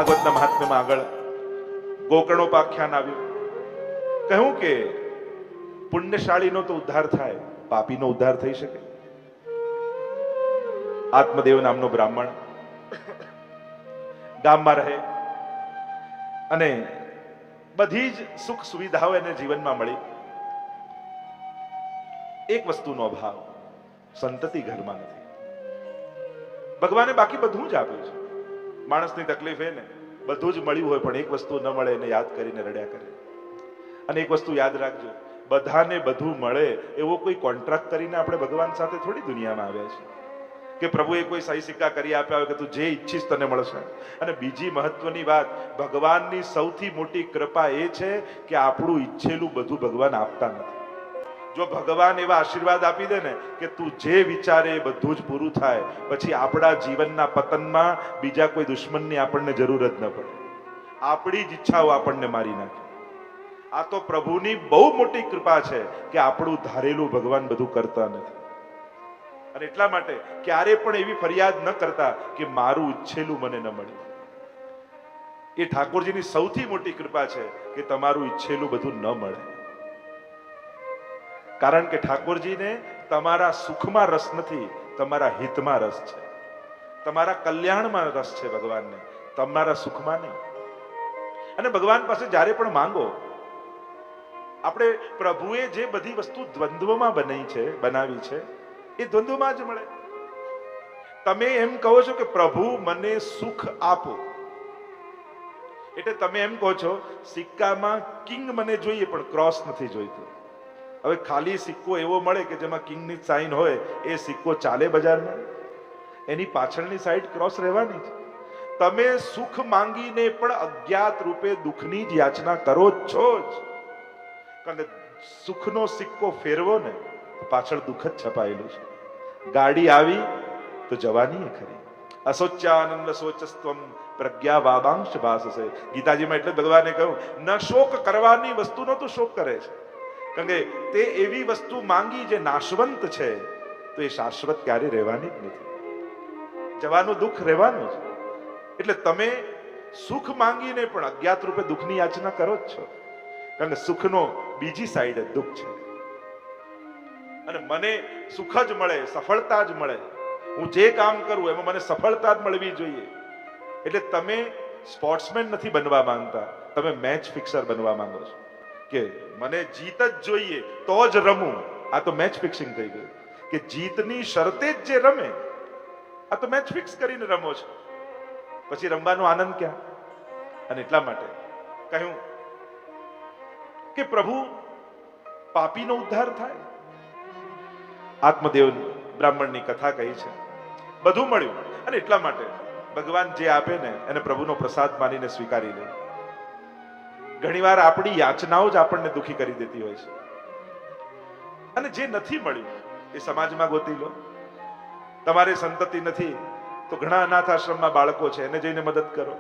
ભાગવતના મહાત્મ્યમાં આગળ ગોકર્ણોપાખ્યાન આવ્યું. કહ્યું કે પુણ્યશાળીનો તો ઉદ્ધાર થાય, પાપીનો ઉદ્ધાર થઈ શકે? આત્મદેવ નામનો બ્રાહ્મણ ગામમાં રહે અને બધી જ સુખ સુવિધાઓ એને જીવનમાં મળી. એક વસ્તુનો અભાવ, સંતતિ ઘરમાં નથી. ભગવાને બાકી બધું જ આપ્યું છે. માણસની તકલીફ એ ને બધું જ મળ્યું હોય પણ એક વસ્તુ ન મળે એને યાદ કરીને રડ્યા કરે. અને એક વસ્તુ યાદ રાખજો, બધાને બધું મળે એવો કોઈ કોન્ટ્રાક્ટ કરીને આપણે ભગવાન સાથે થોડી દુનિયામાં આવ્યા છીએ કે પ્રભુએ કોઈ સહી સિક્કા કરી આપ્યા હોય કે તું જે ઈચ્છીશ તને મળશે. અને બીજી મહત્વની વાત, ભગવાનની સૌથી મોટી કૃપા એ છે કે આપણું ઈચ્છેલું બધું ભગવાન આપતા નથી. જો ભગવાન એવા આશીર્વાદ આપી દે ને કે તું જે વિચારે એ બધું જ પૂરું થાય, પછી આપણા જીવનના પતનમાં બીજા કોઈ દુશ્મનની આપણને જરૂર જ ન પડે. આપણી જ ઈચ્છાઓ આપણને મારી નાખે. આ તો પ્રભુની બહુ મોટી કૃપા છે કે આપણું ધારેલું ભગવાન બધું કરતા નથી. અને એટલા માટે ક્યારે પણ એવી ફરિયાદ ન કરતા કે મારું ઈચ્છેલું મને ન મળ્યું. એ ઠાકોરજીની સૌથી મોટી કૃપા છે કે તમારું ઈચ્છેલું બધું ન મળે. કારણ કે ઠાકોરજીને તમારા સુખમાં રસ નથી, તમારા હિતમાં રસ છે, તમારા કલ્યાણમાં રસ છે ભગવાનને, તમારા સુખમાં નહીં. અને ભગવાન પાસે જ્યારે પણ માંગો, આપણે પ્રભુએ જે બધી વસ્તુ દ્વંદ્વમાં બનાવી છે એ દ્વંદ્વમાં જ મળે. તમે એમ કહો છો કે પ્રભુ મને સુખ આપો, એટલે તમે એમ કહો છો સિક્કામાં કિંગ મને જોઈએ પણ ક્રોસ નથી જોઈતો. હવે ખાલી સિક્કો એવો મળે કે જેમાં કિંગની સાઇન હોય, એ સિક્કો ચાલે બજારમાં? એની પાછળની સાઈડ ક્રોસ રહેવાની છે. તમે સુખ માંગીને પણ અજ્ઞાત રૂપે દુઃખની જ યાચના કરો છો જ. કારણ કે સુખનો સિક્કો ફેરવો ને પાછળ દુઃખ જ છપાયેલું છે. ગાડી આવી તો જવાની ખરી. અસોચ્યાનંદ સોચસ્ત્વમ પ્રજ્ઞા વાદાંશ ભાસસે. ગીતાજીમાં એટલે ભગવાને કહ્યું ન શોક કરવાની વસ્તુનો તો શોક કરે છે. કારણ કે તે એવી વસ્તુ માંગી જે નાશવંત છે, તો એ શાશ્વત ક્યારે રહેવાની જ નથી. જવાનું દુઃખ રહેવાનું છે. એટલે તમે સુખ માંગીને પણ અજ્ઞાત રૂપે દુઃખની યાચના કરો જ છો. કારણ કે સુખનો બીજી સાઈડ જ દુઃખ છે. અને મને સુખ જ મળે, સફળતા જ મળે, હું જે કામ કરું એમાં મને સફળતા જ મળવી જોઈએ. એટલે તમે સ્પોર્ટ્સમેન નથી બનવા માંગતા, તમે મેચ ફિક્સર બનવા માંગો છો કે મને જીત જ જોઈએ તો જ રમું. આ તો મેચ ફિક્સિંગ થઈ ગયું કે જીતની શરતે જ જે રમે, આ તો મેચ ફિક્સ કરીને રમો છો. પછી રમવાનો આનંદ ક્યાં? અને એટલા માટે કહ્યું કે પ્રભુ પાપીનો ઉદ્ધાર થાય. આત્મદેવ બ્રાહ્મણની કથા કહી છે, બધું મળ્યું. અને એટલા માટે ભગવાન જે આપે ને એને પ્રભુનો પ્રસાદ માનીને સ્વીકારી લે. ઘણીવાર આપણી યાચનાઓ જ આપણને દુઃખી કરી દેતી હોય છે. અને જે નથી મળ્યું એ સમાજમાં ગોતી લો. તમારે સંતતિ નથી તો ઘણા અનાથ આશ્રમમાં બાળકો છે, એને જઈને મદદ કરો.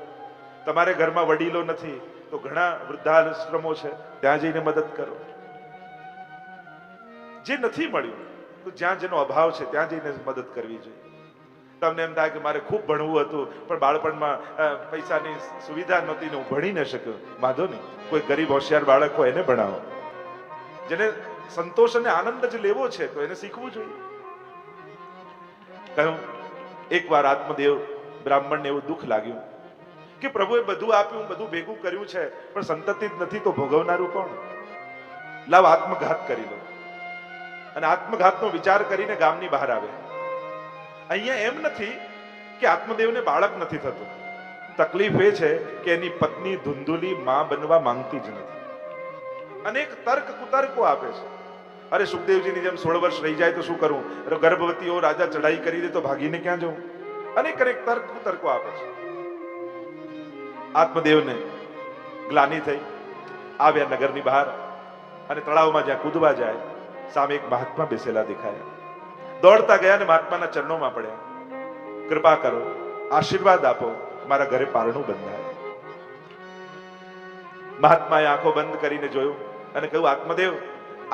તમારે ઘરમાં વડીલો નથી તો ઘણા વૃદ્ધાશ્રમો છે, ત્યાં જઈને મદદ કરો. જે નથી મળ્યું તો જ્યાં જેનો અભાવ છે ત્યાં જઈને મદદ કરવી જોઈએ. તમને એમ થાય કે મારે ખૂબ ભણવું હતું પણ બાળપણમાં પૈસાની સુવિધા નહોતી ને હું ભણી ન શક્યો. વાંધો નહીં, કોઈ ગરીબ હોશિયાર બાળક હોય એને ભણાવો. જેને સંતોષ અને આનંદ જ લેવો છે તો એને શીખવું જોઈએ. કહ્યું એકવાર આત્મદેવ બ્રાહ્મણને એવું દુઃખ લાગ્યું કે પ્રભુએ બધું આપ્યું, બધું ભેગું કર્યું છે પણ સંતતિ જ નથી તો ભોગવનારું કોણ? લાવ આત્મઘાત કરી લો. અને આત્મઘાતનો વિચાર કરીને ગામની બહાર આવે. અહીંયા એમ નથી કે આત્મદેવને બાળક નથી થતું, તકલીફ એ છે કે એની પત્ની ધુંધુલી માં બનવા માંગતી જ નથી. અનેક તર્ક કુતર્કો આપે છે. અરે સુખદેવજીની જેમ 16 વર્ષ રહી જાય તો શું કરવું? ગર્ભવતીઓ રાજા ચડાઈ કરી દે તો ભાગીને ક્યાં જવું? અનેક તર્ક કુતર્કો આપે છે. આત્મદેવને ગ્લાનિ થઈ, આવ્યા નગરની બહાર અને તળાવમાં જ્યાં કૂદવા જાય સામે એક મહાત્મા બેસેલા દેખાયા. દોડતા ગયા અને મહાત્માના ચરણોમાં પડ્યા. કૃપા કરો, આશીર્વાદ આપો, મારા ઘરે પારણું બંધાય. મહાત્માએ આંખો બંધ કરીને જોયું અને કહ્યું આત્મદેવ,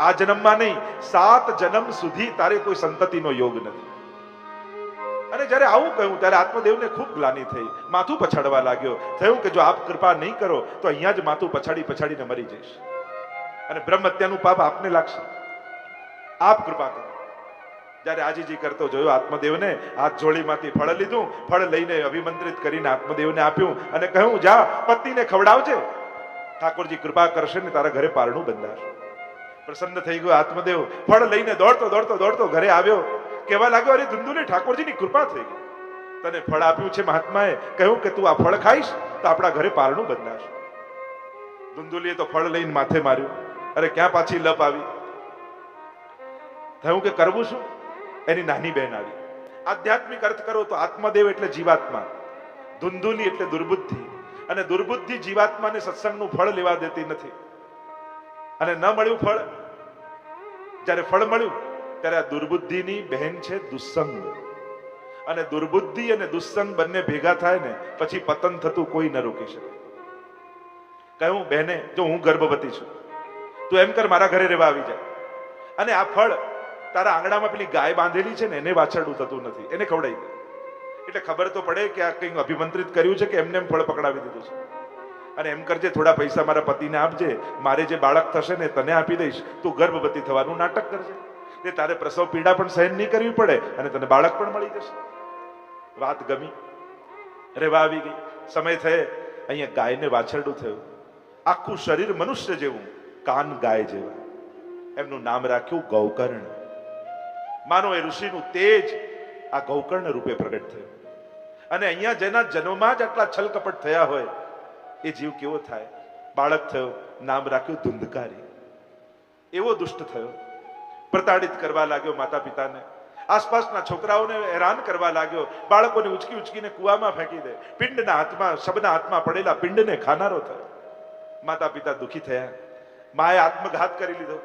આ જન્મમાં નહીં 7 જન્મ સુધી તારે કોઈ સંતતિનો યોગ નથી. અને જ્યારે આવું કહ્યું ત્યારે આત્મદેવને ખૂબ ગ્લાનિ થઈ, માથું પછાડવા લાગ્યો. થયું કે જો આપ કૃપા નહીં કરો તો અહીંયા જ માથું પછાડીને મરી જઈશ અને બ્રહ્મ હત્યાનું પાપ આપને લાગશે. આપ કૃપા કરો. જ્યારે આજીજી કરતો જોયો આત્મદેવને, હાથ જોડીમાંથી ફળ લીધું, ફળ લઈને અભિમંત્રિત કરીને આત્મદેવને આપ્યું અને કહ્યું, જા પત્નીને ખવડાવજે, ઠાકોરજી કૃપા કરશે ને તારા ઘરે પારણું બંધાશે. પ્રસન્ન થઈ ગયો આત્મદેવ. ફળ લઈને દોડતો ઘરે આવ્યો. કહેવા લાગ્યો, અરે ધુંધુલી, ઠાકોરજીની કૃપા થઈ ગઈ, તને ફળ આપ્યું છે મહાત્માએ, કહ્યું કે તું આ ફળ ખાઈશ તો આપણા ઘરે પારણું બંધાશે. ધુંધુલીએ તો ફળ લઈને માથે માર્યું. અરે ક્યાં પાછી લપ આવી. થયું કે કરવું શું? એની નાની બહેન આવી. આધ્યાત્મિક અર્થ કરો તો આત્મદેવ એટલે જીવાત્મા, ધુંધુલી એટલે દુર્બુદ્ધિ, અને દુર્બુદ્ધિ જીવાત્માને સત્સંગનું ફળ લેવા દેતી નથી. અને ન મળ્યું ફળ, જ્યારે ફળ મળ્યું ત્યારે આ દુર્બુદ્ધિની બહેન છે દુસ્સંગ. અને દુર્બુદ્ધિ અને દુસ્સંગ બંને ભેગા થાય ને પછી પતન થતું કોઈ ન રોકી શકે. કહ્યું, બહેને, જો હું ગર્ભવતી છું, તું એમ કર મારા ઘરે રહેવા આવી જાય, અને આ ફળ તારા આંગણામાં પેલી ગાય બાંધેલી છે ને એને વાછરડું થતું નથી, એને ખવડાવી દે, એટલે ખબર તો પડે કે આ કંઈક અભિમંત્રિત કર્યું છે કે એમને એમ ફળ પકડાવી દીધું છે. અને એમ કરજે, થોડા પૈસા મારા પતિને આપજે, મારે જે બાળક થશે ને તને આપી દઈશ, તું ગર્ભવતી થવાનું નાટક કરજે, ને તારે પ્રસવ પીડા પણ સહન નહીં કરવી પડે અને તને બાળક પણ મળી જશે. વાત ગમી, રેવા આવી ગઈ. સમય થયે અહીંયા ગાયને વાછરડું થયું, આખું શરીર મનુષ્ય જેવું, કાન ગાય જેવા. એમનું નામ રાખ્યું ગૌકર્ણ. માનો એ ઋષિનું તેજ આ ગૌકર્ણ રૂપે પ્રગટ થયું. અને અહીંયા જેના જન્મમાં જ આટલા છલ કપટ થયા હોય એ જીવ કેવો થાય? બાળક થયો, નામ રાખ્યું ધુંધકારી. એવો દુષ્ટ થયો, પ્રતાડિત કરવા લાગ્યો માતા પિતાને, આસપાસના છોકરાઓને હેરાન કરવા લાગ્યો, બાળકોને ઉચકીને કુવામાં ફેંકી દે, પિંડના હાથમાં, શબના હાથમાં પડેલા પિંડને ખાનારો થયો. માતા પિતા દુઃખી થયા, માએ આત્મઘાત કરી લીધો,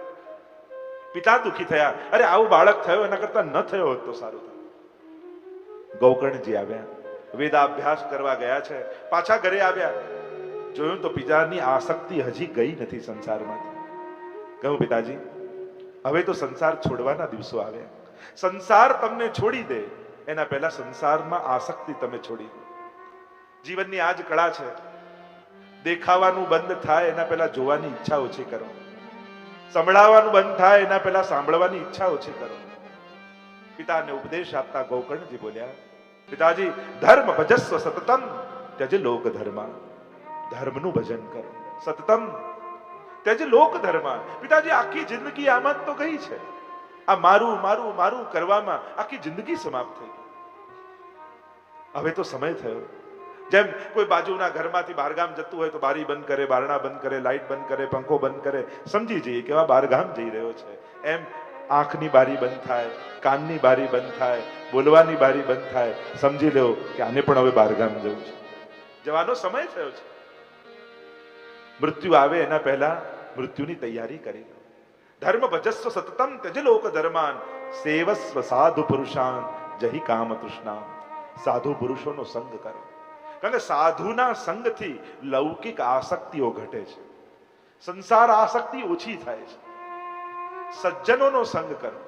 પિતા દુઃખી થયા. અરે આવું બાળક થયો, એના કરતા ન થયો હોત તો સારું થયું. ગૌકર્ણજી આવ્યા, વેદાભ્યાસ કરવા ગયા છે, પાછા ઘરે આવ્યા, જોયું તો પિતાની આસક્તિ હજી ગઈ નથી સંસારમાંથી. કહ્યું, પિતાજી, હવે તો સંસાર છોડવાના દિવસો આવ્યા. સંસાર તમને છોડી દે એના પહેલા સંસારમાં આસક્તિ તમે છોડી દો. જીવનની આ જ કળા છે. દેખાવાનું બંધ થાય એના પહેલા જોવાની ઈચ્છા ઓછી કરો, સંભળાવાનું બંધ થાય એના પહેલા સાંભળવાની ઈચ્છા ઓછી કરો. પિતાને ઉપદેશ આપતા ગૌકર્ણજી બોલ્યા, પિતાજી, ધર્મ ભજસ્વ સતતમ ત્યજ લોક ધર્મ. ધર્મનું ભજન કરો સતતમ, ત્યજ લોક ધર્મ. પિતાજી, આખી જિંદગી આમાં જ તો ગઈ છે. આ મારું મારું મારું કરવામાં આખી જિંદગી સમાપ્ત થઈ ગઈ. હવે તો સમય થયો. જેમ કોઈ બાજુના ઘરમાંથી બહારગામ જતું હોય તો બારી બંધ કરે, બારણા બંધ કરે, લાઈટ બંધ કરે, પંખો બંધ કરે, સમજી જઈએ કે આ બહારગામ જઈ રહ્યો છે. એમ આંખની બારી બંધ થાય, કાનની બારી બંધ થાય, બોલવાની બારી બંધ થાય, સમજી લો કે આને પણ હવે બહારગામ જવું છે, જવાનો સમય થયો છે. મૃત્યુ આવે એના પહેલા મૃત્યુની તૈયારી કરી લો. ધર્મ ભજસ્વ સતતમ ત્યજ લોક ધર્માન સેવસ્વ સાધુ પુરુષાન જહી કામ તૃષ્ણા. સાધુ પુરુષોનો સંગ કરો, કારણ કે સાધુના સંગથી લૌકિક આસક્તિઓ ઘટે છે, સંસાર આસક્તિ ઓછી થાય છે. સજ્જનોનો સંગ કરો,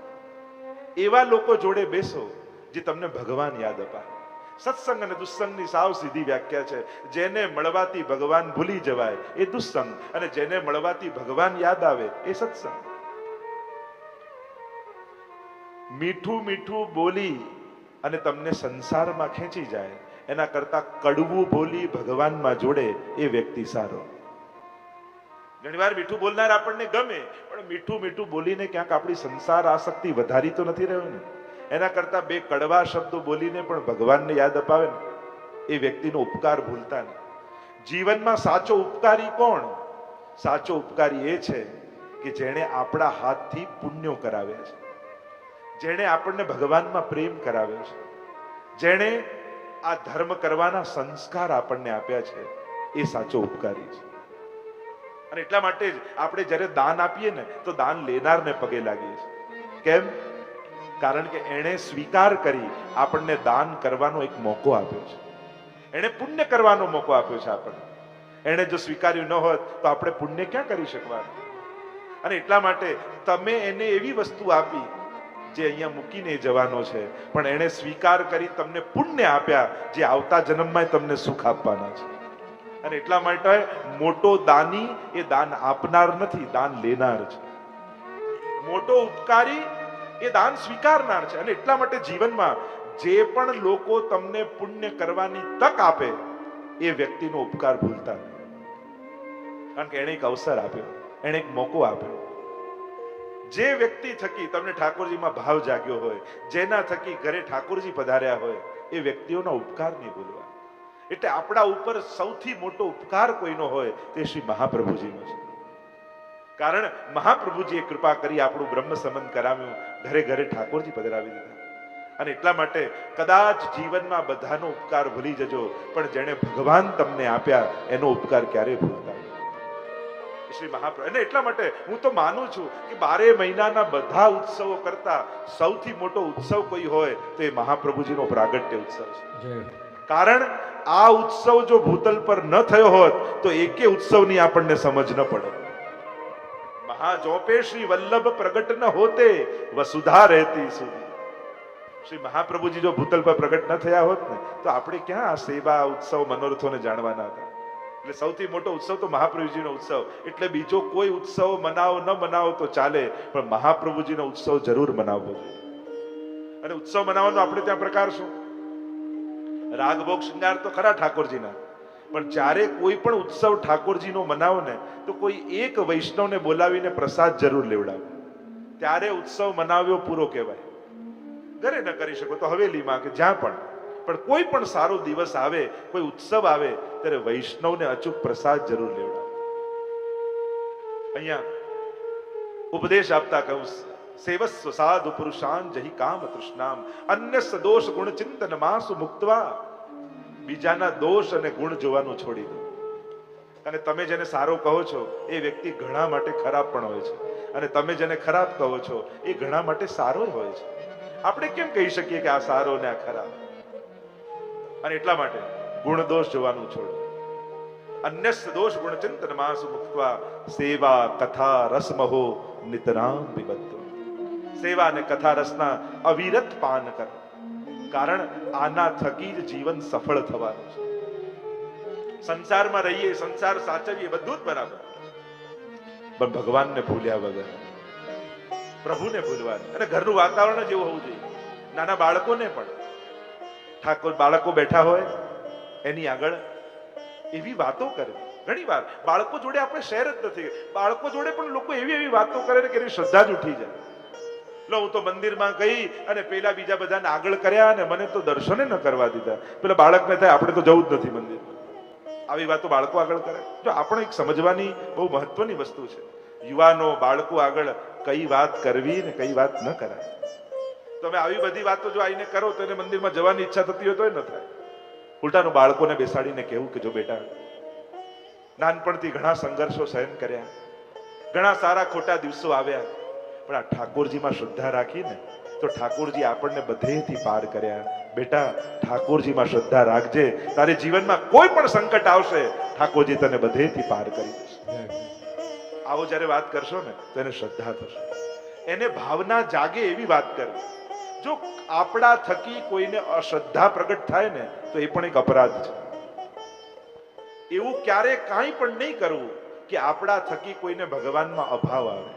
એવા લોકો જોડે બેસો જે તમને ભગવાન યાદ અપાવે. સત્સંગ અને દુસ્સંગની સાવ સીધી વ્યાખ્યા છે. જેને મળવાથી ભગવાન ભૂલી જવાય એ દુસ્સંગ, અને જેને મળવાથી ભગવાન યાદ આવે એ સત્સંગ. મીઠું મીઠું બોલી અને તમને સંસારમાં ખેંચી જાય એના કરતા કડવું બોલી ભગવાનમાં જોડે એ વ્યક્તિ સારો. ઘણીવાર મીઠું બોલનાર આપણને ગમે, પણ મીઠું મીઠું બોલીને ક્યાંક આપણી સંસાર આસક્તિ વધારી તો નથી રહ્યો ને. એના કરતા બે કડવા શબ્દો બોલીને પણ ભગવાનને યાદ અપાવે ને એ વ્યક્તિનો ઉપકાર ભૂલતા નહીં. જીવનમાં સાચો ઉપકારી કોણ? સાચો ઉપકારી એ છે કે જેણે આપણા હાથથી પુણ્યો કરાવ્યા છે, જેણે આપણને ભગવાનમાં પ્રેમ કરાવ્યો છે, જેણે આ ધર્મ કરવાના સંસ્કાર આપણને આપ્યા છે, એ સાચો ઉપકારી છે. અને એટલા માટે જ આપણે જ્યારે દાન આપીએ ને તો દાન લેનારને પગે લાગીએ છીએ. કેમ? કારણ કે એણે સ્વીકાર કરી આપણને દાન કરવાનો એક મોકો આપ્યો છે, એણે પુણ્ય કરવાનો મોકો આપ્યો છે આપણને. એણે જો સ્વીકાર્યું ન હોત તો આપણે પુણ્ય ક્યાં કરી શકવાનું? અને એટલા માટે તમે એને એવી વસ્તુ આપી જે અહીંયા મૂકીને જવાનો છે, પણ એણે સ્વીકાર કરી તમને પુણ્ય આપ્યા, જે આવતા જન્મમાં તમને સુખ આપવાના છે. અને એટલા માટે મોટો દાની એ દાન આપનાર નથી, દાન લેનાર છે. મોટો ઉપકારી એ દાન સ્વીકારનાર છે. અને એટલા માટે જીવનમાં જે પણ લોકો તમને પુણ્ય કરવાની તક આપે એ વ્યક્તિનો ઉપકાર ભૂલતા નહીં. કારણ કે એણે એક અવસર આપ્યો, એણે એક મોકો આપ્યો. જે વ્યક્તિ થકી તમને ઠાકોરજીમાં ભાવ જાગ્યો હોય, જેના થકી ઘરે ઠાકોરજી પધાર્યા હોય, એ વ્યક્તિઓના ઉપકાર નહીં ભૂલવા. એટલે આપણા ઉપર સૌથી મોટો ઉપકાર કોઈનો હોય તે શ્રી મહાપ્રભુજીનો છે. કારણ મહાપ્રભુજીએ કૃપા કરી આપણું બ્રહ્મ સમન કરાવ્યું, ઘરે ઘરે ઠાકોરજી પધરાવી દીધા. અને એટલા માટે કદાચ જીવનમાં બધાનો ઉપકાર ભૂલી જજો, પણ જેણે ભગવાન તમને આપ્યા એનો ઉપકાર ક્યારેય ભૂલતા નહીં. શ્રી મહાપ્રભુ. અને એટલા માટે હું તો માનું છું કે 12 મહિનાના બધા ઉત્સવો કરતા સૌથી મોટો ઉત્સવ કોઈ હોય તો એ મહાપ્રભુજીનો પ્રાગટ્ય ઉત્સવ છે. કારણ આ ઉત્સવ જો ભૂતલ પર ન થયો હોત તો એકે ઉત્સવની આપણને સમજ ન પડે. મહાજોપે શ્રી વલ્લભ પ્રગટ ન હોતે વસુધા રહેતી સુધી. શ્રી મહાપ્રભુજી જો ભૂતલ પર પ્રગટ ન થયા હોત ને તો આપણે ક્યાં આ સેવા ઉત્સવ મનોરથોને જાણવાના હતા. એટલે સૌથી મોટો ઉત્સવ તો મહાપ્રભુજીનો ઉત્સવ. એટલે બીજો કોઈ ઉત્સવ મનાવો ન મનાવો તો ચાલે, પણ મહાપ્રભુજીનો ઉત્સવ જરૂર મનાવવો જોઈએ. અને ઉત્સવ મનાવવાનો આપણે ત્યાં પ્રકાર શું? રાગભોગ શૃંગાર તો ખરા ઠાકોરજીના, પણ જ્યારે કોઈ પણ ઉત્સવ ઠાકોરજીનો મનાવો ને તો કોઈ એક વૈષ્ણવને બોલાવીને પ્રસાદ જરૂર લેવડાવો. ત્યારે ઉત્સવ મનાવ્યો પૂરો કહેવાય. ઘરે ન કરી શકો તો હવેલીમાં કે જ્યાં પણ કોઈ પણ સારો દિવસ આવે, કોઈ ઉત્સવ આવે ત્યારે વૈષ્ણવને અચૂક પ્રસાદ જરૂર લેવડાવો. અહીંયા ઉપદેશ આપતા કહું, સેવસ્વ સાધુ પુરુષાન જહી કામ તૃષ્ણામ અન્ય સદોષ ગુણ ચિંતન માસુ મુક્તવા. બીજાના દોષ અને ગુણ જોવાનું છોડી દો. અને તમે જેને સારો કહો છો એ વ્યક્તિ ઘણા માટે ખરાબ પણ હોય છે, અને તમે જેને ખરાબ કહો છો એ ઘણા માટે સારો હોય છે. આપણે કેમ કહી શકીએ કે આ સારો ને આ ખરાબ? અને એટલા માટે ગુણ દોષ જોવાનું છોડો. અન્ય દોષ ગુણ ચિંતન માસુ મુક્તવા સેવા કથા રસમહો નિતરામ વિબદ્ધો. સેવા અને કથા રસના અવિરત પાન કરો. કારણ આના થકી જ જીવન સફળ થવાનું છે. સંસારમાં રહીએ, સંસાર સાચવીએ, બધું જ બરાબર, પણ ભગવાનને ભૂલ્યા વગર, પ્રભુને ભૂલવાનું. અને ઘરનું વાતાવરણ જેવું હોવું જોઈએ. નાના બાળકોને પણ ઠાકોર, બાળકો બેઠા હોય એની આગળ એવી વાતો કરવી. ઘણી વાર બાળકો જોડે આપણે શેર જ નથી, બાળકો જોડે પણ લોકો એવી વાતો કરે કે એની શ્રદ્ધા જ ઉઠી જાય. લો, હું તો મંદિરમાં ગઈ અને પેલા બીજા બધાને આગળ કર્યા અને મને તો દર્શને ન કરવા દીધા. પેલા બાળકને થાય આપણે તો જવું જ નથી મંદિરમાં. આવી વાતો બાળકો આગળ કરે. જો આપણે એક સમજવાની બહુ મહત્વની વસ્તુ છે, યુવાનો બાળકો આગળ કઈ વાત કરવી ને કઈ વાત ન કરાય. તમે આવી બધી વાતો જો આવીને કરો તો એને મંદિરમાં જવાની ઈચ્છા થતી હોય તો ન થાય. ઉલટાનું બાળકોને બેસાડીને કહેવું કે જો બેટા, નાનપણથી ઘણા સંઘર્ષો સહન કર્યા, ઘણા સારા ખોટા દિવસો આવ્યા, પણ આ ઠાકોરજીમાં શ્રદ્ધા રાખીને તો ઠાકોરજી આપણને બધેથી પાર કર્યા. બેટા, ઠાકોરજીમાં શ્રદ્ધા રાખજે, તારે જીવનમાં કોઈ પણ સંકટ આવશે ઠાકોરજી તને બધેથી પાર કરી દેશે. આવો જ્યારે વાત કરશો ને તો એને શ્રદ્ધા થશે, એને ભાવના જાગે એવી વાત કરવી. જો આપણા થકી કોઈને અશ્રદ્ધા પ્રગટ થાય ને તો એ પણ એક અપરાધ છે. એવું ક્યારે કાંઈ પણ નહીં કરવું કે આપણા થકી કોઈને ભગવાનમાં અભાવ આવે.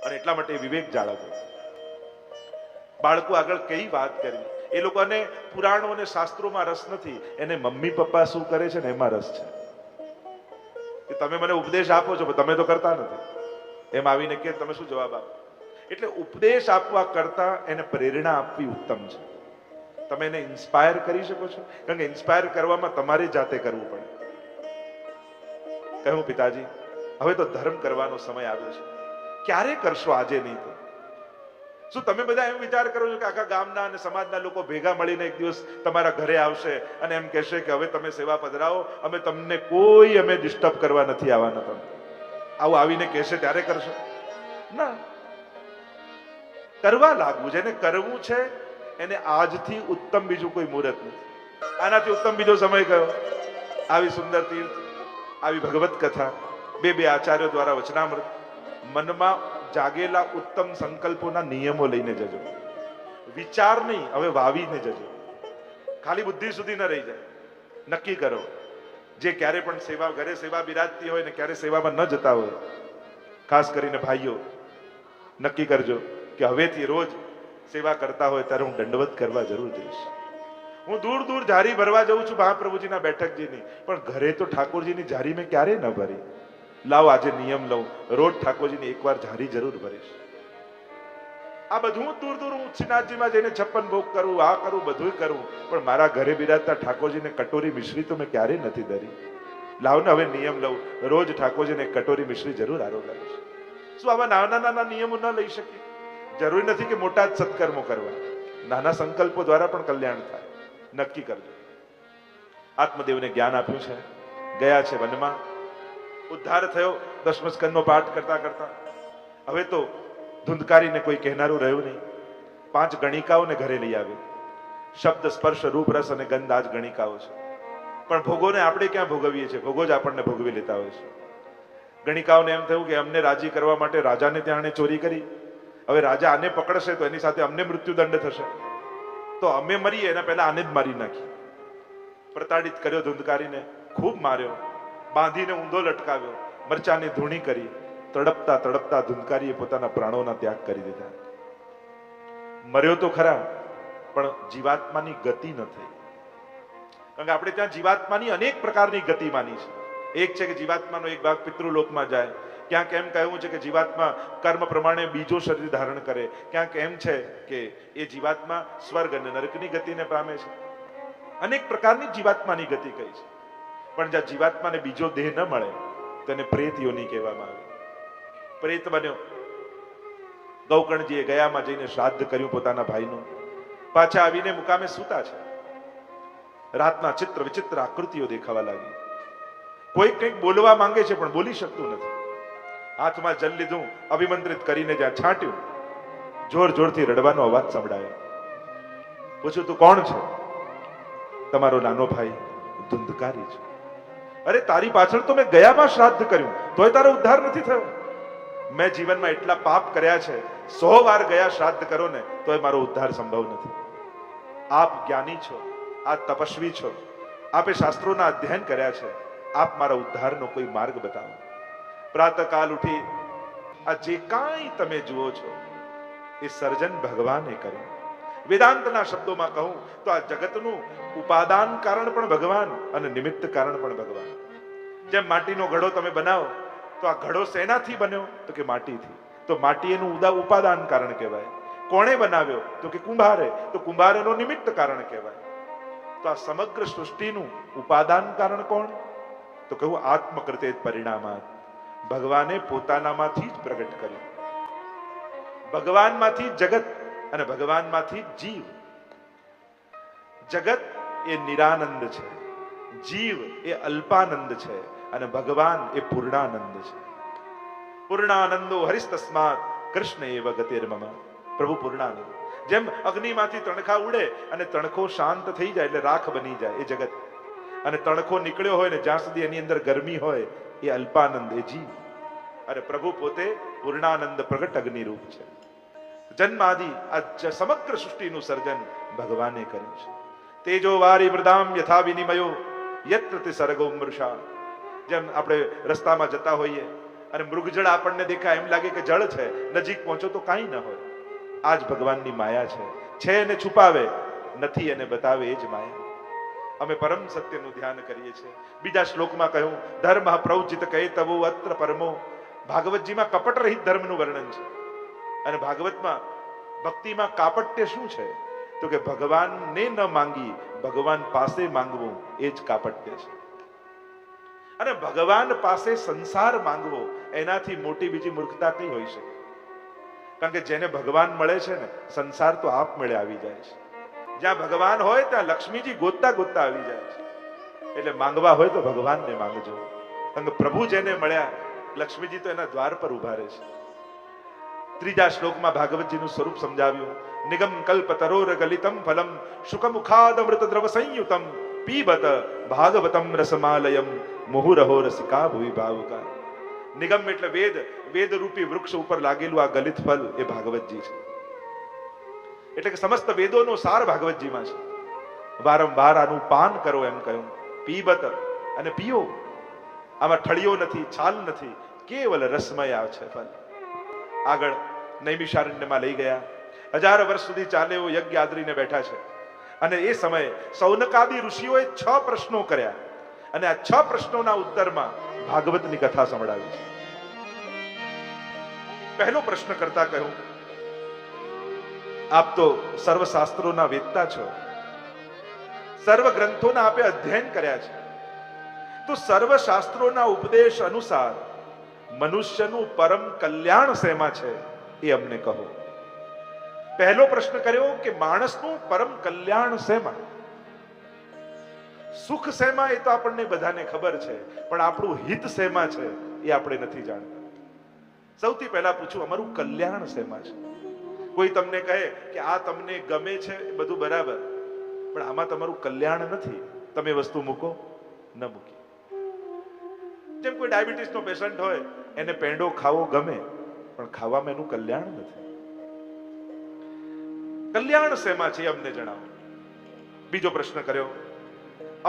અને એટલા માટે વિવેક જાળવવો. બાળકો આગળ કઈ વાત કરવી. એ લોકોને પુરાણો અને શાસ્ત્રોમાં રસ નથી, એને મમ્મી પપ્પા શું કરે છે ને એમાં રસ છે. કે તમે મને ઉપદેશ આપો છો પણ તમે તો કરતા નથી, એમ આવીને કે તમે શું જવાબ આપો? એટલે ઉપદેશ આપવા કરતા એને પ્રેરણા આપવી ઉત્તમ છે. તમે એને ઇન્સ્પાયર કરી શકો છો, કારણ કે ઇન્સ્પાયર કરવામાં તમારે જાતે કરવું પડે. કહ્યું, પિતાજી હવે તો ધર્મ કરવાનો સમય આવ્યો છે, ક્યારે કરશો? આજે નહીં તો શું તમે બધા એમ વિચાર કરો છો કે આખા ગામના અને સમાજના લોકો ભેગા મળીને એક દિવસ તમારા ઘરે આવશે અને એમ કહેશે કે હવે તમે સેવા પધરાવો, અમે તમને કોઈ અમે ડિસ્ટર્બ કરવા નથી આવવાના? તમે આવું આવીને કહેશે ત્યારે કરશો? ના, કરવા લાગવું. જેને કરવું છે એને આજથી ઉત્તમ બીજું કોઈ મુહૂર્ત નથી. આનાથી ઉત્તમ બીજો સમય કયો? આવી સુંદર તીર્થ, આવી ભગવત કથા, બે આચાર્યો દ્વારા વચનામૃત, મનમાં જાગેલા ઉત્તમ સંકલ્પોના નિયમો લઈને જજો. વિચાર નહીં, હવે વાવીને જજો. ખાલી બુદ્ધિ સુધી ન રહી જાય. નક્કી કરો, જે ક્યારે પણ સેવા, ઘરે સેવા બિરાજતી હોય ને ક્યારે સેવામાં ન જતા હોય, ખાસ કરીને ભાઈઓ, નક્કી કરજો કે હવેથી રોજ સેવા કરતા હોય ત્યારે હું દંડવત કરવા જરૂર જઈશ. હું દૂર દૂર ઝારી ભરવા જઉં છું મહાપ્રભુજીના બેઠકજીની, પણ ઘરે તો ઠાકોરજીની ઝારી મેં ક્યારે ન ભરી. લાવ આજે નિયમ લઉં, રોજ ઠાકોરજીની એકવાર ઝારી જરૂર ભરીશ. આ બધું દૂર દૂર હું શ્રીનાથજીમાં જઈને 56 ભોગ કરું, આ કરું, બધું કરું, પણ મારા ઘરે બિરાજતા ઠાકોરજીને કટોરી મિશ્રી તો મેં ક્યારેય નથી ધરી. લાવ ને હવે નિયમ લઉં, રોજ ઠાકોરજીને કટોરી મિશ્રી જરૂર આરોગાવીશ. શું આવા નાના નાના નિયમો ન લઈ શકીએ? જરૂરી નથી કે મોટા જ સત્કર્મો કરવા, નાના સંકલ્પો દ્વારા પણ કલ્યાણ થાય. નક્કી કરજો. આત્મદેવને જ્ઞાન આપ્યું છે, ગયા છે વનમાં, ઉદ્ધાર થયો દશમ સ્કંદનો પાઠ કરતા કરતા. હવે તો ધુંધકારીને કોઈ કહેનારું રહ્યું નહીં. 5 ગણિકાઓને ઘરે લઈ આવ્યો. શબ્દ, સ્પર્શ, રૂપ, રસ અને ગંધ આ જ ગણિકાઓ છે. પણ ભોગોને આપણે ક્યાં ભોગવીએ છીએ? ભોગો જ આપણને ભોગવી લેતા હોય છે. ગણિકાઓને એમ થયું કે અમને રાજી કરવા માટે રાજાને ત્યાં ચોરી કરી, હવે રાજા આને પકડશે તો એની સાથે અમને મૃત્યુદંડ થશે, તો અમે મરીએ એના પહેલા આને જ મારી નાખી. પ્રતાડિત કર્યો ધુંધકારીને, ખૂબ માર્યો, બાંધીને ઊંધો લટકાવ્યો, મરચાની ધૂણી કરી. તડપતા તડપતા ધુંધકારીએ પોતાના પ્રાણોના ત્યાગ કરી દીધા. મર્યો તો ખરા, પણ જીવાત્માની ગતિ ન થઈ. કારણ કે આપણે ત્યાં જીવાત્માની અનેક પ્રકારની ગતિ માની છે. એક છે કે જીવાત્માનો એક ભાગ પિતૃલોકમાં જાય, ક્યાંક એમ કહ્યું છે કે જીવાત્મા કર્મ પ્રમાણે બીજો શરીર ધારણ કરે, ક્યાંક એમ છે કે એ જીવાત્મા સ્વર્ગ અને નરકની ગતિને પામે છે. અનેક પ્રકારની જીવાત્માની ગતિ કહી છે. પણ જ્યાં જીવાત્માને બીજો દેહ ન મળે તેને પ્રેત યોની કહેવામાં આવે. પ્રેત બન્યો. ગૌકર્ણજીએ ગયામાં જઈને શ્રાદ્ધ કર્યું પોતાના ભાઈનું. પાછા આવીને મુકામે સૂતા છે. રાતના ચિત્ર વિચિત્ર આકૃતિઓ દેખાવા લાગી. કોઈ કંઈક બોલવા માંગે છે પણ બોલી શકતું નથી. હાથમાં જલ લીધું, અભિમંત્રિત કરીને જ્યાં છાંટ્યું, જોર જોરથી રડવાનો અવાજ સંભળાયો. પૂછ્યું, તું કોણ છે? તમારો નાનો ભાઈ ધુંધકારી છે. અરે તારી પાછળ તો મેં ગયામાં શ્રાદ્ધ કર્યું, તોય તારો ઉદ્ધાર નથી થયો. મેં જીવનમાં એટલા પાપ કર્યા છે, 100 વાર ગયા શ્રાદ્ધ કરો ને તોય મારો ઉદ્ધાર સંભવ નથી. આપ જ્ઞાની છો, આ તપસ્વી છો, આપે શાસ્ત્રોના અધ્યયન કર્યા છે, આપ મારા ઉદ્ધારનો કોઈ માર્ગ બતાવો. પ્રાતકાલ ઉઠી આ જે કાંઈ તમે જુઓ છો એ સર્જન ભગવાને કર્યું. વેદાંતના શબ્દોમાં કહું તો આ જગતનું ઉપાદાન કારણ પણ ભગવાન અને નિમિત્ત કારણ પણ ભગવાન. જેમ માટીનો ઘડો તમે બનાવો તો આ ઘડો શેનાથી બન્યો? તો કે માટીથી. તો માટી એનું ઉપાદાન કારણ કહેવાય. કોણે બનાવ્યો? તો કે કુંભારે. તો કુંભાર એનો નિમિત્ત કારણ કહેવાય. તો આ સમગ્ર સૃષ્ટિનું ઉપાદાન કારણ કોણ? તો કહું આત્મકૃતે પરિણામાત. ભગવાને પોતાનામાંથી જ પ્રગટ કર્યું. ભગવાનમાંથી જગત અને ભગવાનમાંથી જીવ. જગત એ નિરાનંદ છે, જીવ એ અલ્પાનંદ છે અને ભગવાન એ પૂર્ણાનંદ છે. પૂર્ણાનંદો હરિસ્તસ્માત કૃષ્ણ એવ ગતિર્મમ. પ્રભુ પૂર્ણાનંદ. જેમ અગ્નિમાંથી તણખા ઉડે અને તણખો શાંત થઈ જાય એટલે રાખ બની જાય એ જગત, અને તણખો નીકળ્યો હોય ને જ્યાં સુધી એની અંદર ગરમી હોય એ અલ્પાનંદ, એ જીવ. અને પ્રભુ પોતે પૂર્ણાનંદ પ્રગટ અગ્નિ રૂપ છે. જન્માદિ આ સમગ્ર સૃષ્ટિનું સર્જન ભગવાને કર્યું છે. તેજો વારી મૃદામ યથા વિનિમયો યત્ર તે સર્ગો મૃષા. જેમ આપણે રસ્તામાં જતા હોઈએ અને મૃગજળ આપણને દેખાય, એમ લાગે કે જળ છે, નજીક પહોંચો તો કાંઈ ન હોય. આ જ ભગવાનની માયા છે એને છુપાવે, નથી એને બતાવે, એ જ માયા. અમે પરમ સત્યનું ધ્યાન કરીએ છીએ. બીજા શ્લોકમાં કહ્યું, ધર્મ પ્રૌજિત કહે તવો અત્ર પરમો. ભાગવતજીમાં કપટ રહિત ધર્મનું વર્ણન છે. અને ભાગવતમાં ભક્તિમાં કાપટ્ય શું છે? તો કે ભગવાનને ન માંગી ભગવાન પાસે માંગવું, એ જ કાપટ્ય છે. અને ભગવાન પાસે સંસાર માંગવો એનાથી મોટી બીજી મૂર્ખતા કઈ હોઈ શકે? કારણ કે જેને ભગવાન મળે છે ને, સંસાર તો આપમેળે આવી જાય છે. જ્યાં ભગવાન હોય ત્યાં લક્ષ્મીજી ગોતતા ગોતતા આવી જાય છે. એટલે માંગવા હોય તો ભગવાનને માંગજો. કારણ કે પ્રભુ જેને મળ્યા, લક્ષ્મીજી તો એના દ્વાર પર ઉભા રહે છે. ત્રીજા શ્લોકમાં ભાગવતજીનું સ્વરૂપ સમજાવ્યું. નિગમ કલ્પ તરોર ગલિતમ ફલમ શુકમુખાદ અમૃત દ્રવ સંયુતમ પીબત ભાગવતમ રસમાલયમ મુહુરહો રસિકા ભુવિ ભાવુકા. નિગમ એટલે વેદ, વેદ રૂપી વૃક્ષ ઉપર લાગેલું આ ગલિત ફલ એ ભાગવતજી છે. એટલે કે સમસ્ત વેદોનો સાર ભાગવતજીમાં છે. વારંવાર આનું પાન કરો એમ કહ્યું. પીબત અને પીઓ. આમાં ઠળિયો નથી, છાલ નથી, કેવલ રસમય છે ફલ. આગળ નૈમિષારણ્યમાં લઈ ગયા. 1000 વર્ષ સુધી ચાલે એવો યજ્ઞ આદરીને બેઠા છે. અને એ સમયે સૌનકાદી ઋષિઓએ 6 પ્રશ્નો કર્યા અને આ 6 પ્રશ્નોના ઉત્તરમાં ભાગવતની કથા સંભળાવી છે. પહેલો પ્રશ્ન કરતા કહ્યું, આપ તો સર્વ શાસ્ત્રોના વેદતા છો, સર્વ ગ્રંથોના આપે અધ્યયન કર્યા છે, તો સર્વ શાસ્ત્રોના ઉપદેશ અનુસાર મનુષ્યનું પરમ કલ્યાણ શેમાં છે એ અમને કહો. પહેલો પ્રશ્ન કર્યો કે માણસનું પરમ કલ્યાણ શેમાં? સુખ શેમાં એ તો આપણને બધાને ખબર છે, પણ આપણું હિત શેમાં છે એ આપણે નથી જાણતા. સૌથી પહેલા પૂછું, અમારું કલ્યાણ શેમાં છે? કોઈ તમને કહે કે આ તમને ગમે છે એ બધું બરાબર, પણ આમાં તમારું કલ્યાણ નથી, તમે વસ્તુ મૂકો ન મૂકી. જેમ કોઈ ડાયાબિટીસ નો પેશન્ટ હોય, એને પેંડો ખાવો ગમે, પણ ખાવામાં એનું કલ્યાણ નથી. કલ્યાણ શેમાં છે અમને જણાવો. બીજો પ્રશ્ન કર્યો,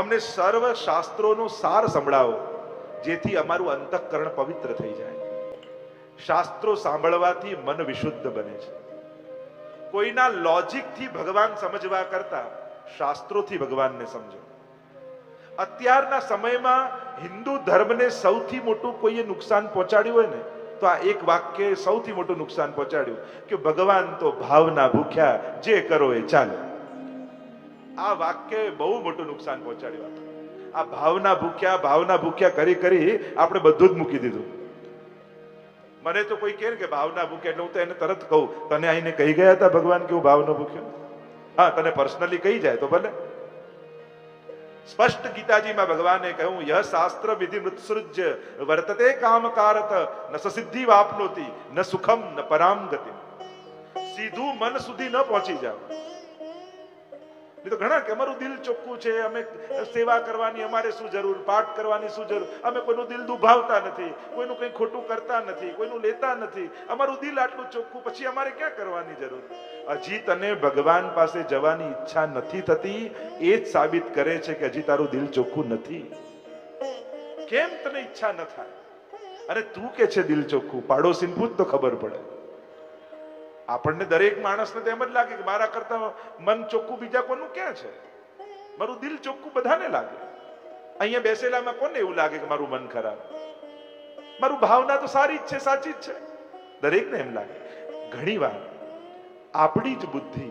અમને સર્વ શાસ્ત્રોનો સાર સંભળાવો, જેથી અમારું અંતઃકરણ પવિત્ર થઈ જાય. શાસ્ત્રો સાંભળવાથી મન વિશુદ્ધ બને છે. કોઈના લોજિકથી ભગવાન સમજવા કરતા શાસ્ત્રોથી ભગવાનને સમજો. અત્યારના સમયમાં હિન્દુ ધર્મને સૌથી મોટું કોઈએ નુકસાન પહોંચાડ્યું હોય ને, તો આ એક વાક્ય સૌથી મોટું નુકસાન પહોંચાડ્યું કે ભગવાન તો ભાવના ભૂખ્યા, જે કરો એ ચાલે. આ વાક્ય બહુ મોટું નુકસાન પહોંચાડ્યું. આ ભાવના ભૂખ્યા કરી કરી આપણે બધું જ મૂકી દીધું. મને તો કોઈ કહે કે ભાવના ભૂખ્યા, એટલે હું તો એને તરત કહું, તને આઈને કહી ગયા હતા ભગવાન કે હું ભાવનો ભૂખ્યો? હા, તને પર્સનલી કહી જાય તો ભલે. સ્પષ્ટ ગીતાજીમાં ભગવાને કહ્યું, યહ શાસ્ત્ર વિધિ મૃત્સૃજ્ય વર્તતે કામકારત ન સિદ્ધિ વાપનોતિ ન સુખમ ન પરામ ગતિ. સીધું મન સુધી ન પહોંચી જાવ. તો ઘણા કે અમારું દિલ ચોખ્ખું છે, અમે સેવા કરવાની અમારે શું જરૂર, પાઠ કરવાની શું જરૂર, અમે કોઈનું દિલ દુભાવતા નથી, કોઈનું કંઈ ખોટું કરતા નથી, કોઈનું લેતા નથી, અમારું દિલ આટલું ચોખ્ખું, પછી અમારે ક્યાં કરવાની જરૂર? હજી તને ભગવાન પાસે જવાની ઈચ્છા નથી થતી, એ જ સાબિત કરે છે કે હજી તારું દિલ ચોખ્ખું નથી. કેમ તને ઈચ્છા ન થાય? અને તું કે છે દિલ ચોખ્ખું, પાડોશીને પૂછ તો ખબર પડે. આપણને દરેક માણસને તો એમ જ લાગે કે મારા કરતા મન ચોખ્ખું બીજા કોનું ક્યાં છે? મારું દિલ ચોખ્ખું બધાને લાગે. અહીંયા બેસેલામાં કોને એવું લાગે કે મારું મન ખરાબ? મારું ભાવના તો સારી જ છે, સાચી જ છે, દરેકને એમ લાગે. ઘણીવાર આપણી જ બુદ્ધિ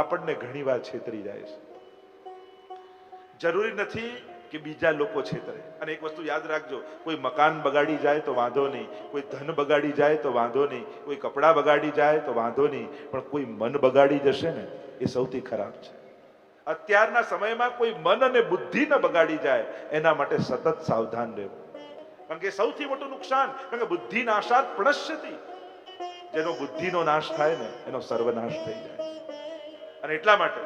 આપણને ઘણીવાર છેતરી જાય છે. જરૂરી નથી કે બીજા લોકો છેતરે. અને એક વસ્તુ યાદ રાખજો, કોઈ મકાન બગાડી જાય તો વાંધો નહીં, કોઈ ધન બગાડી જાય તો વાંધો નહીં, કોઈ કપડા બગાડી જાય તો વાંધો નહીં, પણ કોઈ મન બગાડી જશે ને, એ સૌથી ખરાબ છે. અત્યારના સમયમાં કોઈ મન અને બુદ્ધિ ન બગાડી જાય એના માટે સતત સાવધાન રહેવું, કારણ કે સૌથી મોટું નુકસાન, કારણ કે બુદ્ધિ નાશાત પ્रणश्यति. જેનો બુદ્ધિનો નાશ થાય ને એનો સર્વનાશ થઈ જાય. અને એટલા માટે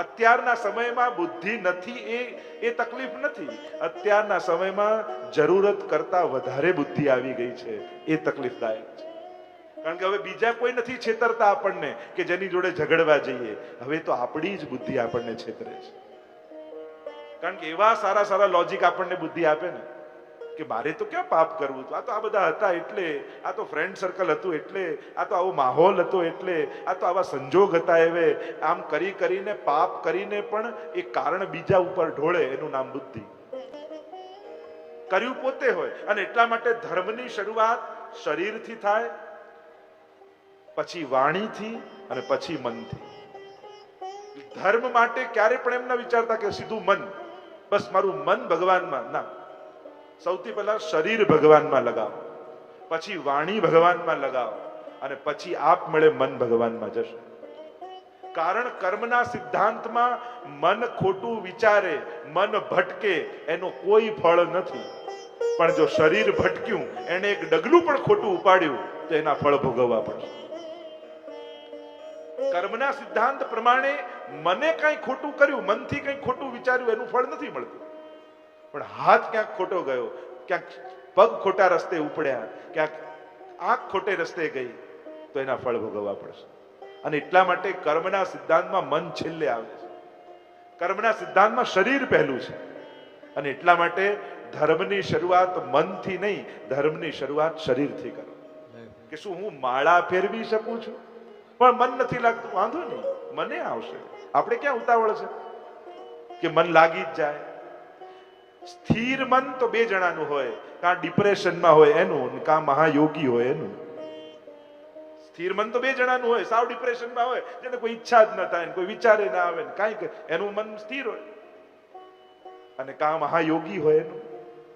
અત્યારના સમયમાં બુદ્ધિ નથી એ તકલીફ નથી, અત્યારના સમયમાં જરૂરત કરતા વધારે બુદ્ધિ આવી ગઈ છે, એ તકલીફદાયક છે. કારણ કે હવે બીજા કોઈ નથી છેતરતા આપણને કે જેની જોડે ઝઘડવા જઈએ, હવે તો આપણી જ બુદ્ધિ આપણને છેતરે છે. કારણ કે એવા સારા સારા લોજિક આપણને બુદ્ધિ આપે ને કે મારે તો ક્યાં પાપ કરવું, આ તો આ બધા હતા એટલે, આ તો ફ્રેન્ડ સર્કલ હતું એટલે, આ તો આવો માહોલ હતો એટલે, આ તો આવા સંજોગ હતા એવે, આમ કરી કરીને પાપ કરીને પણ એ કારણ બીજા ઉપર ઢોળે, એનું નામ બુદ્ધિ. કર્યું પોતે હોય. અને એટલા માટે ધર્મની શરૂઆત શરીરથી થાય, પછી વાણીથી અને પછી મનથી. ધર્મ માટે ક્યારે પણ એમ ના વિચારતા કે સીધું મન, બસ મારું મન ભગવાનમાં, ના. સૌથી પહેલા શરીર ભગવાનમાં લગાવો, પછી વાણી ભગવાનમાં લગાવો, અને પછી આપમેળે મન ભગવાનમાં જશે. કારણ કર્મના સિદ્ધાંતમાં મન ખોટું વિચારે, મન ભટકે, એનો કોઈ ફળ નથી. પણ જો શરીર ભટક્યું, એને એક ડગલું પણ ખોટું ઉપાડ્યું, તો એના ફળ ભોગવવા પડશે. કર્મના સિદ્ધાંત પ્રમાણે મને કઈ ખોટું કર્યું, મનથી કઈ ખોટું વિચાર્યું, એનું ફળ નથી મળતું. પણ હાથ ક્યાંક ખોટો ગયો, ક્યાંક પગ ખોટા રસ્તે ઉપડ્યા, ક્યાંક આંખ ખોટે રસ્તે ગઈ, તો એના ફળ ભોગવવા પડશે. અને એટલા માટે કર્મના સિદ્ધાંતમાં મન છેલ્લે આવે છે. કર્મના સિદ્ધાંતમાં શરીર પહેલું છે. અને એટલા માટે ધર્મની શરૂઆત મનથી નહીં, ધર્મની શરૂઆત શરીરથી કરો. કે શું હું માળા ફેરવી શકું છું, પણ મન નથી લાગતું? વાંધો નહીં, મને આવશે. આપણે ક્યાં ઉતાવળ છે કે મન લાગી જ જાય? સ્થિર મન તો બે જણાનું હોય, કાં ડિપ્રેશનમાં હોય એનું, કાં મહાયોગી હોય એનું. સ્થિર મન તો બે જણાનું હોય, સાવ ડિપ્રેશનમાં હોય, જેને કોઈ ઈચ્છા જ ન થાય, કોઈ વિચારે ના આવે, કાંઈ એનું મન સ્થિર હોય. અને કાં મહાયોગી હોય એનું.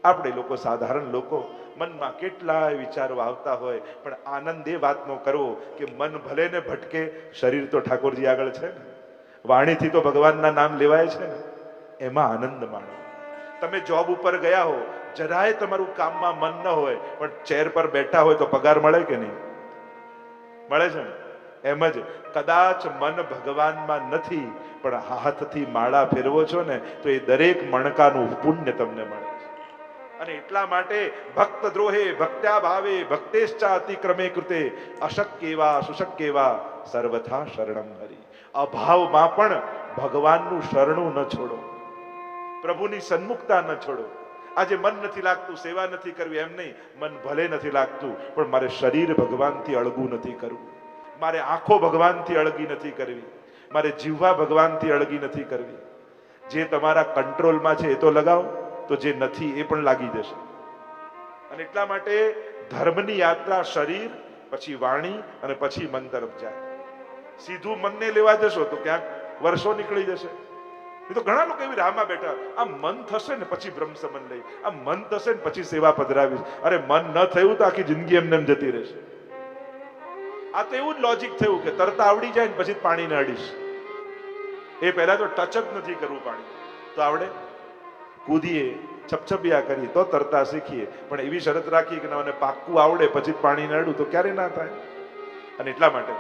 આપણે લોકો, સાધારણ લોકો, મનમાં કેટલાય વિચારો આવતા હોય, પણ આનંદ એ વાતનો કરવો કે મન ભલે ને ભટકે, શરીર તો ઠાકોરજી આગળ છે ને, વાણીથી તો ભગવાનના નામ લેવાય છે ને, એમાં આનંદ માણો. તમે જોબ ઉપર ગયા હો, જરાય તમારું કામમાં મન ન હોય, પણ ચેર પર બેઠા હોય તો પગાર મળે કે નહીં? મળે છે ને. એમ જ કદાચ મન ભગવાનમાં નથી, પણ હાથથી માળા ફેરવો છો ને, તો એ દરેક મણકાનું પુણ્ય તમને મળે છે. અને એટલા માટે ભક્ત દ્રોહે ભક્ત્યા ભાવે ભક્તેશ્ચા અતિક્રમે કૃતે અશક્યેવા સુશક્યેવા સર્વથા શરણમ હરિ. અભાવમાં પણ ભગવાનનું શરણું ન છોડો, પ્રભુની સન્મુખતા ન છોડો. આજે મન નથી લાગતું, સેવા નથી કરવી, એમ નહીં. મન ભલે નથી લાગતું, પણ મારે શરીર ભગવાનથી અળગું નથી કરવું, મારે આંખો ભગવાનથી અળગી નથી કરવી, મારે જીવવા ભગવાનથી અળગી નથી કરવી. જે તમારા કંટ્રોલમાં છે એ તો લગાવો, તો જે નથી એ પણ લાગી જશે. અને એટલા માટે ધર્મની યાત્રા શરીર, પછી વાણી અને પછી મન તરફ જાય. સીધું મનને લેવા જશો તો ક્યાંક વર્ષો નીકળી જશે. એ તો ઘણા લોકો એવી રાહમાં બેઠા, આ મન થશે ને પછી બ્રહ્મ સંબંધ લઈ, આ મન થશે ને પછી સેવા પધરાવીશ. અરે મન ન થયું તો આખી જિંદગી એમને એમ જતી રહેશે. આ તો એવું જ લોજિક થયું કે તરતા આવડી જાય ને પછી પાણીને અડીશ. એ પહેલા તો ટચ જ નથી કરવું પાણી, તો આવડે? કૂદીએ, છપછપિયા કરીએ તો તરતા શીખીએ, પણ એવી શરત રાખીએ કે મને પાક્કું આવડે પછી પાણીને અડું તો ક્યારે ના થાય. અને એટલા માટે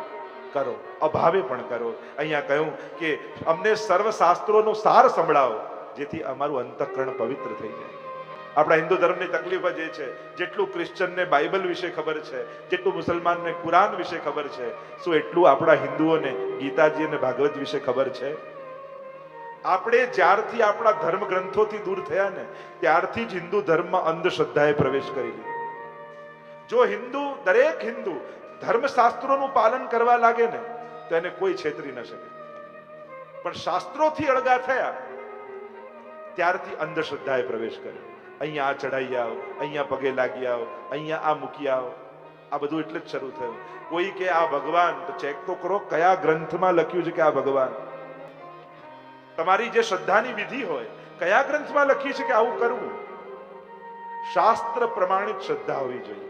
કરો, અભાવે પણ કરો. અહીંયા કહ્યું કે અમને સર્વ શાસ્ત્રોનો સાર સંભળાવો, જેથી અમારું અંતઃકરણ પવિત્ર થઈ જાય. આપણા હિન્દુ ધર્મની તકલીફ જ એ છે, જેટલું ક્રિશ્ચનને બાઇબલ વિશે ખબર છે, જેટલું મુસલમાનને કુરાન વિશે ખબર છે, શું એટલું આપણા હિન્દુઓને ગીતાજી અને ભાગવત વિશે ખબર છે? આપણે જ્યારથી આપણા ધર્મ ગ્રંથોથી દૂર થયા ને, ત્યારથી જ હિન્દુ ધર્મમાં અંધશ્રદ્ધાએ પ્રવેશ કરી લીધો. જો દરેક હિન્દુ ધર્મશાસ્ત્રોનું પાલન કરવા લાગે ને, તો એને કોઈ છેતરી ન શકે. પણ શાસ્ત્રોથી અળગા થયા ત્યારથી અંધશ્રદ્ધાએ પ્રવેશ કર્યો. અહીંયા આ ચડાઈ આવો, અહીંયા પગે લાગી આવો, અહીંયા આ મૂકી આવો, આ બધું એટલે જ શરૂ થયું. કોઈ કે આ ભગવાન, તો ચેક તો કરો કયા ગ્રંથમાં લખ્યું છે કે આ ભગવાન. તમારી જે શ્રદ્ધાની વિધિ હોય, કયા ગ્રંથમાં લખ્યું છે કે આવું કરવું? શાસ્ત્ર પ્રમાણિત શ્રદ્ધા હોવી જોઈએ,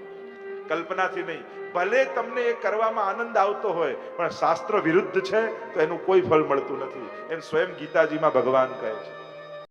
કલ્પનાથી નહીં. ભલે તમને એ કરવામાં આનંદ આવતો હોય, પણ શાસ્ત્ર વિરુદ્ધ છે તો એનું કોઈ ફળ મળતું નથી. એમ સ્વયં ગીતાજીમાં ભગવાન કહે છે.